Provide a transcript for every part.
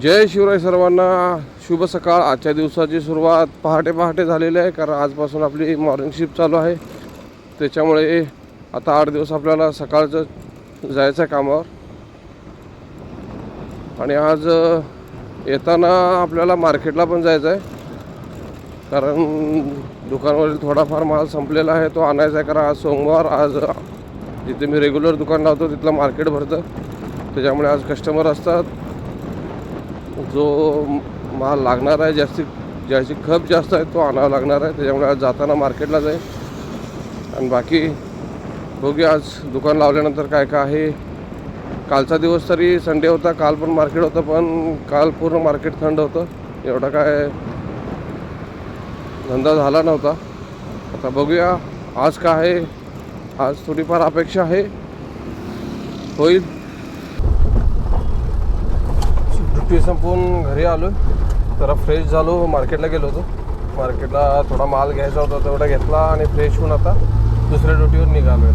जय शिवराय सर्वांना. शुभ सकाळ. आजच्या दिवसाची सुरुवात पहाटे पहाटे झालेली आहे, कारण आजपासून आपली मॉर्निंग शिफ्ट चालू आहे. त्याच्यामुळे आता 8 दिवस आपल्याला सकाळचं जायचं आहे कामावर. आणि आज येताना आपल्याला मार्केटला पण जायचं आहे, कारण दुकानावरील थोडाफार माल संपलेला आहे, तो आणायचा आहे. कारण आज सोमवार, आज जिथे मी रेग्युलर दुकान लावतो तिथलं मार्केट भरतं, त्याच्यामुळे आज कस्टमर असतात. जो माल लागणार आहे, ज्याची खप जास्त आहे, तो आणावा लागणार आहे. त्याच्यामुळे आज जाताना मार्केटला जाईल. आणि बाकी बघूया आज दुकान लावल्यानंतर काय काय आहे. कालचा दिवस तरी संडे होता, काल पण मार्केट होतं, पण काल पूर्ण मार्केट थंड होतं, एवढा काय धंदा झाला नव्हता. आता बघूया आज काय आहे. आज थोडीफार अपेक्षा आहे होईल. ड्युटी संपवून घरी आलो, जरा फ्रेश झालो. मार्केटला गेलो होतो, मार्केटला थोडा माल घ्यायचा होता, तेवढा घेतला आणि फ्रेश होऊन आता दुसऱ्या ड्युटीवर निघालो आहे.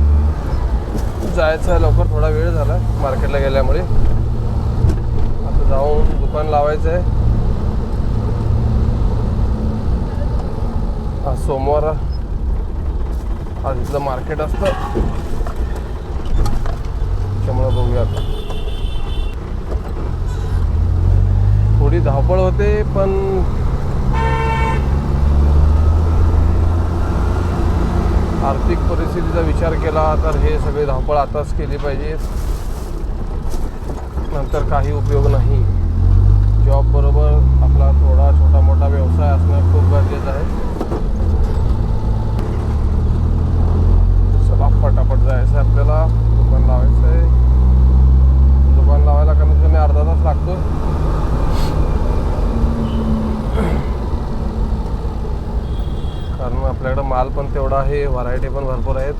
जायचं आहे लवकर, थोडा वेळ झाला मार्केटला गेल्यामुळे. आता जाऊन दुकान लावायचं आहे. आज सोमवार, आज इथलं मार्केट असतं, त्याच्यामुळं बघूया. आता थोडी धावपळ होते, पण आर्थिक परिस्थितीचा विचार केला तर हे सगळे धावपळ आताच केली पाहिजे, नंतर काही उपयोग नाही. जॉब बरोबर आपला थोडा छोटा मोठा व्यवसाय असणं खूप गरजेचं आहे. चला पटापट जायचं आहे आपल्याला. दुकान लावायचं आहे. दुकान लावायला कमीत कमी अर्धा तास लागतो. कारण आपल्याकडं माल पण तेवढा आहे, व्हरायटी पण भरपूर आहेत.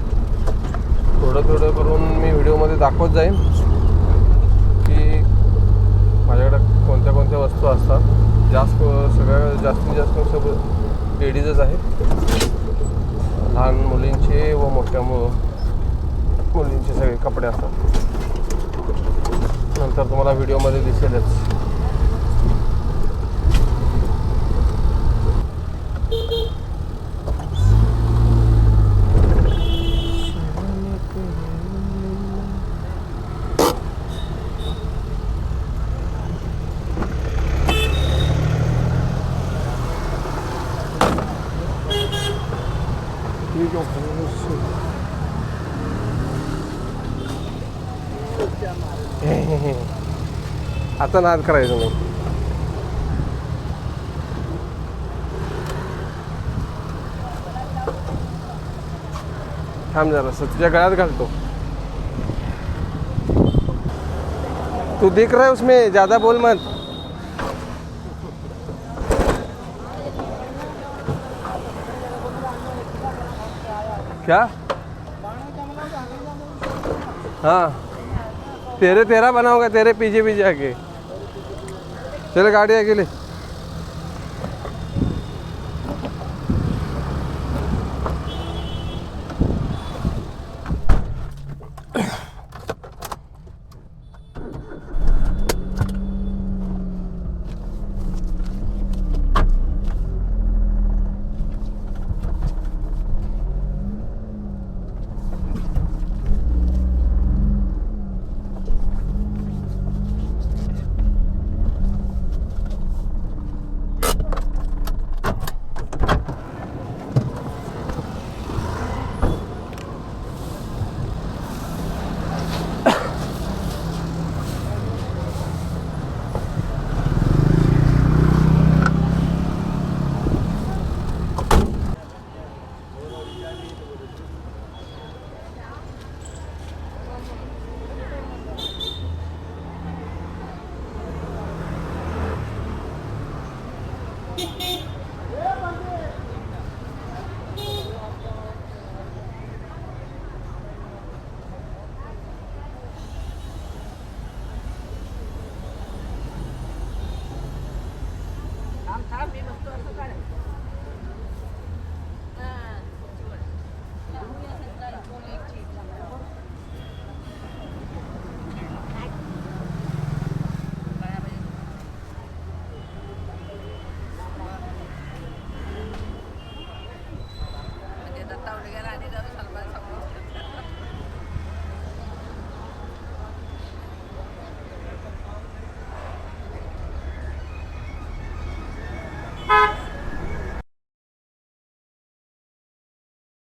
थोडं थोडं करून मी व्हिडिओमध्ये दाखवत जाईन की माझ्याकडं कोणत्या कोणत्या वस्तू असतात. जास्तीत जास्त सगळं लेडीजच आहे. लहान मुलींचे व मोठ्या मुलींचे सगळे कपडे असतात. नंतर तुम्हाला व्हिडिओमध्ये दिसेलच. आता नाद करायचं नाही. थांब जरासं, तुझ्या गळ्यात घालतो. तू दिख रहा है उसमें, ज्यादा बोल मत. क्या? हाँ, तेरा बनाऊंगा, तेरे पीछे पीछे आके. चल गाड़ी आगे ले.